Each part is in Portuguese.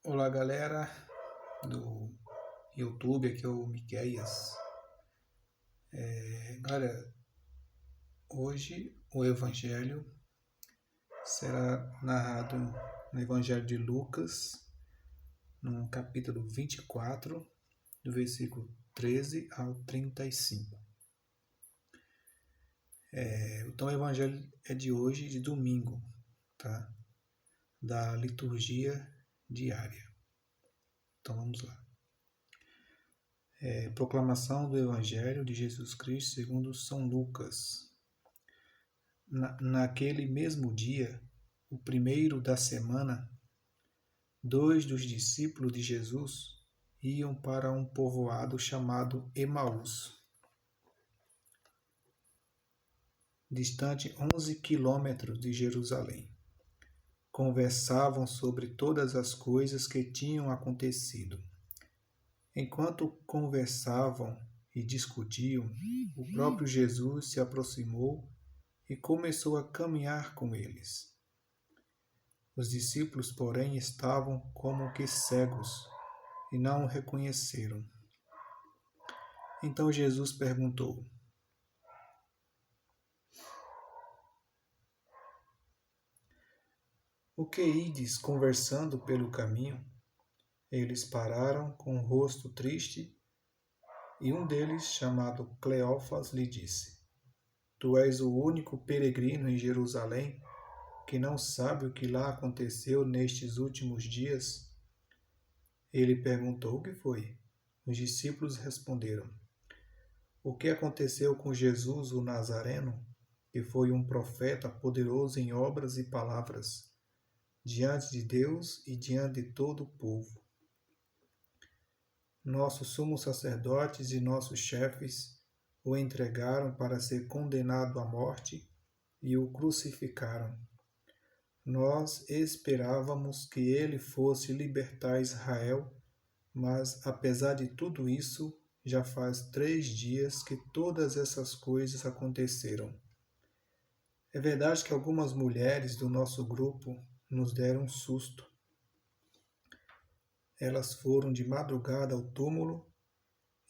Olá galera do YouTube, aqui é o Miqueias. Galera, hoje o Evangelho será narrado no Evangelho de Lucas, no capítulo 24, do versículo 13 ao 35. Então o Evangelho é de hoje, de domingo, tá? Da liturgia diária. Então vamos lá. Proclamação do Evangelho de Jesus Cristo segundo São Lucas. Naquele mesmo dia, o primeiro da semana, 2 dos discípulos de Jesus iam para um povoado chamado Emaús, distante 11 quilômetros de Jerusalém. Conversavam sobre todas as coisas que tinham acontecido. Enquanto conversavam e discutiam, o próprio Jesus se aproximou e começou a caminhar com eles. Os discípulos, porém, estavam como que cegos e não o reconheceram. Então Jesus perguntou: O que ides conversando pelo caminho? Eles pararam com o rosto triste e um deles, chamado Cleófas, lhe disse: Tu és o único peregrino em Jerusalém que não sabe o que lá aconteceu nestes últimos dias? Ele perguntou: O que foi? Os discípulos responderam: O que aconteceu com Jesus, o Nazareno, que foi um profeta poderoso em obras e palavras, diante de Deus e diante de todo o povo. Nossos sumos sacerdotes e nossos chefes o entregaram para ser condenado à morte e o crucificaram. Nós esperávamos que ele fosse libertar Israel, mas, apesar de tudo isso, já faz 3 dias que todas essas coisas aconteceram. É verdade que algumas mulheres do nosso grupo nos deram um susto. Elas foram de madrugada ao túmulo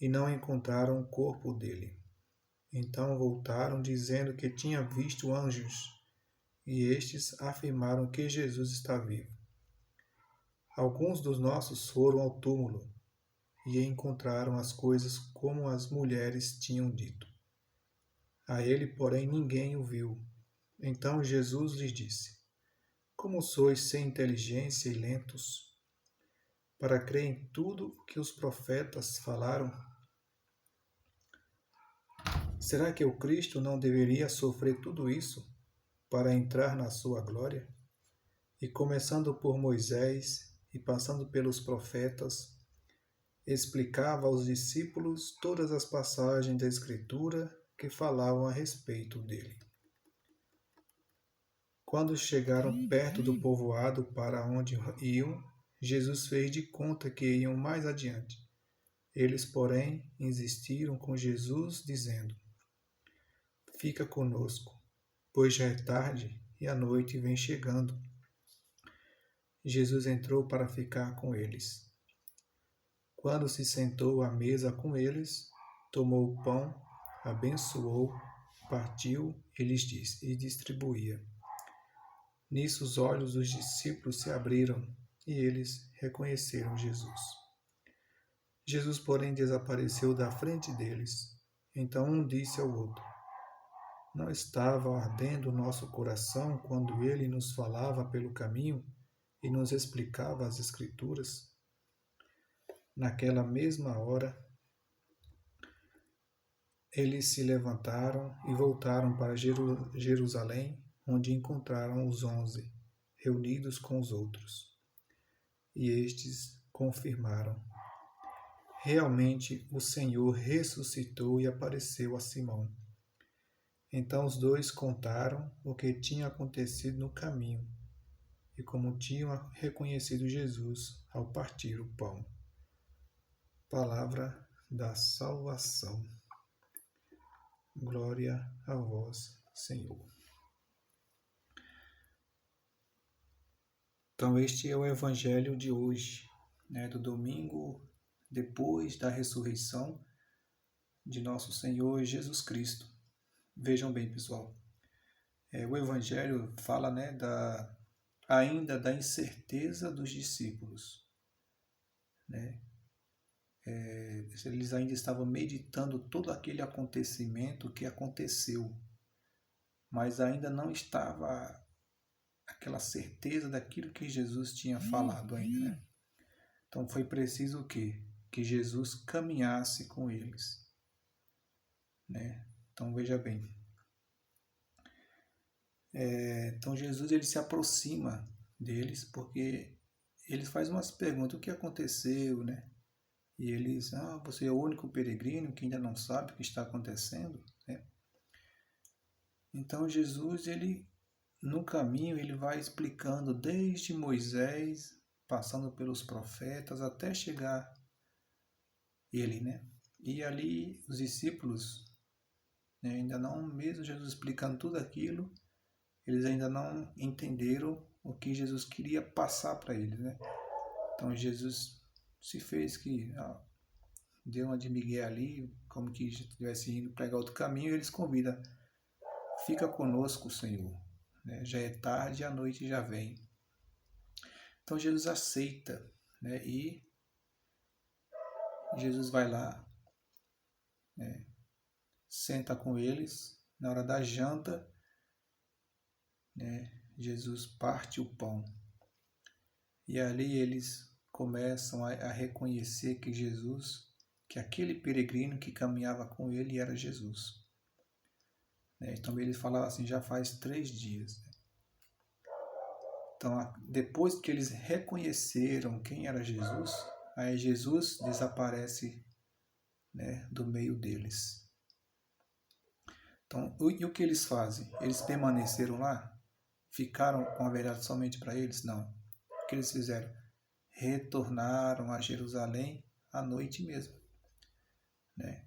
e não encontraram o corpo dele. Então voltaram dizendo que tinham visto anjos, e estes afirmaram que Jesus está vivo. Alguns dos nossos foram ao túmulo e encontraram as coisas como as mulheres tinham dito. A ele, porém, ninguém o viu. Então Jesus lhes disse: Como sois sem inteligência e lentos, para crer em tudo o que os profetas falaram? Será que o Cristo não deveria sofrer tudo isso para entrar na sua glória? E começando por Moisés e passando pelos profetas, explicava aos discípulos todas as passagens da Escritura que falavam a respeito dele. Quando chegaram perto do povoado para onde iam, Jesus fez de conta que iam mais adiante. Eles, porém, insistiram com Jesus, dizendo: Fica conosco, pois já é tarde e a noite vem chegando. Jesus entrou para ficar com eles. Quando se sentou à mesa com eles, tomou o pão, abençoou, partiu e lhes disse, e distribuía. Nisso os olhos dos discípulos se abriram e eles reconheceram Jesus. Jesus, porém, desapareceu da frente deles. Então um disse ao outro: Não estava ardendo o nosso coração quando ele nos falava pelo caminho e nos explicava as Escrituras? Naquela mesma hora, eles se levantaram e voltaram para Jerusalém, onde encontraram os 11, reunidos com os outros. E estes confirmaram: Realmente o Senhor ressuscitou e apareceu a Simão. Então os dois contaram o que tinha acontecido no caminho e como tinham reconhecido Jesus ao partir o pão. Palavra da salvação. Glória a vós, Senhor. Então, este é o Evangelho de hoje, né, do domingo depois da ressurreição de nosso Senhor Jesus Cristo. Vejam bem, pessoal, o Evangelho fala, né, ainda da incerteza dos discípulos, né? Eles ainda estavam meditando todo aquele acontecimento que aconteceu, mas ainda não estava aquela certeza daquilo que Jesus tinha falado ainda, né? Então foi preciso o quê? Que Jesus caminhasse com eles, né? Então veja bem, então Jesus ele se aproxima deles porque ele faz umas perguntas: o que aconteceu, né? E eles: você é o único peregrino que ainda não sabe o que está acontecendo, né? Então Jesus, ele no caminho, ele vai explicando desde Moisés, passando pelos profetas, até chegar ele, né? E ali os discípulos, né, ainda não, mesmo Jesus explicando tudo aquilo, eles ainda não entenderam o que Jesus queria passar para eles, né? Então Jesus se fez que deu uma de migué ali, como que estivesse indo pregar outro caminho, e eles convidam: fica conosco, Senhor, né? Já é tarde e a noite já vem. Então Jesus aceita, né? E Jesus vai lá, né? Senta com eles. Na hora da janta, né? Jesus parte o pão. E ali eles começam a reconhecer que Jesus, que aquele peregrino que caminhava com ele era Jesus. Então ele falava assim: já faz 3 dias. Então, depois que eles reconheceram quem era Jesus, aí Jesus desaparece, né, do meio deles. Então, e o que eles fazem? Eles permaneceram lá? Ficaram com a verdade somente para eles? Não. O que eles fizeram? Retornaram a Jerusalém à noite mesmo, né?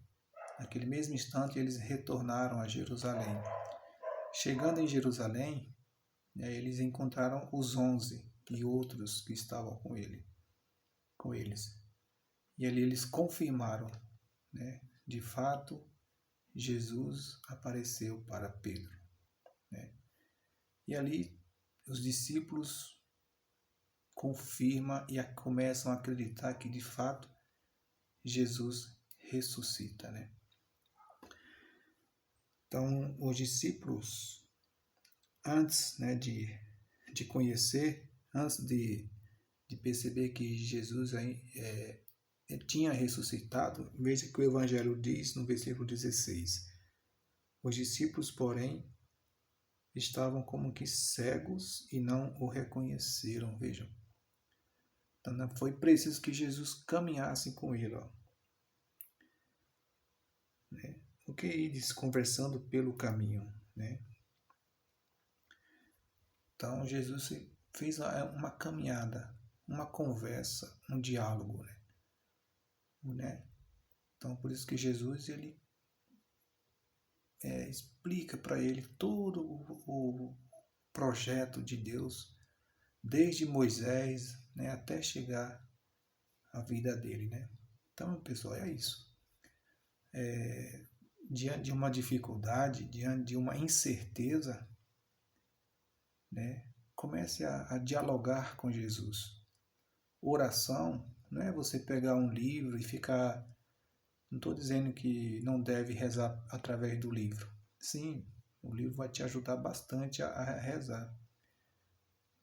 Naquele mesmo instante, eles retornaram a Jerusalém. Chegando em Jerusalém, né, eles encontraram os 11 e outros que estavam com eles. E ali eles confirmaram, né, de fato, Jesus apareceu para Pedro, né? E ali os discípulos confirmam e começam a acreditar que de fato Jesus ressuscita, né? Então os discípulos, antes, né, de conhecer, antes de perceber que Jesus tinha ressuscitado, veja que o Evangelho diz no versículo 16: os discípulos, porém, estavam como que cegos e não o reconheceram, vejam. Então foi preciso que Jesus caminhasse com ele, né? O que eles conversando pelo caminho, né? Então Jesus fez uma caminhada, uma conversa, um diálogo, né? Então por isso que Jesus ele explica para ele todo o projeto de Deus, desde Moisés, né, até chegar à vida dele, né? Então, pessoal, é isso. Diante de uma dificuldade, diante de uma incerteza, né, comece a dialogar com Jesus. Oração não é você pegar um livro e ficar... Não estou dizendo que não deve rezar através do livro. Sim, o livro vai te ajudar bastante a rezar.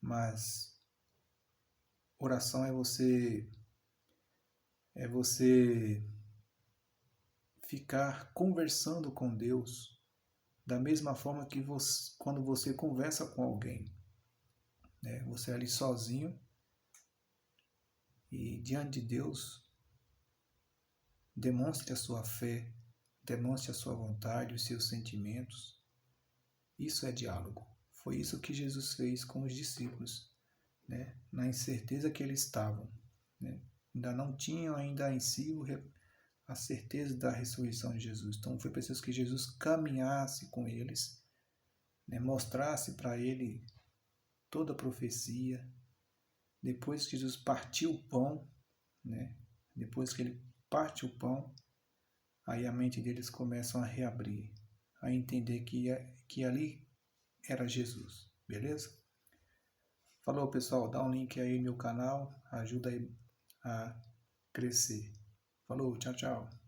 Mas oração é você ficar conversando com Deus da mesma forma que quando você conversa com alguém, né? Você ali sozinho e diante de Deus, demonstre a sua fé, demonstre a sua vontade, os seus sentimentos. Isso é diálogo. Foi isso que Jesus fez com os discípulos, né? Na incerteza que eles estavam, né? Ainda não tinham ainda em si a certeza da ressurreição de Jesus. Então foi preciso que Jesus caminhasse com eles, né? Mostrasse para ele toda a profecia, depois que Jesus partiu o pão, né? Depois que ele parte o pão, aí a mente deles começam a reabrir, a entender que ali era Jesus, beleza? Falou, pessoal, dá um link aí no meu canal, ajuda aí a crescer. Falou, tchau, tchau.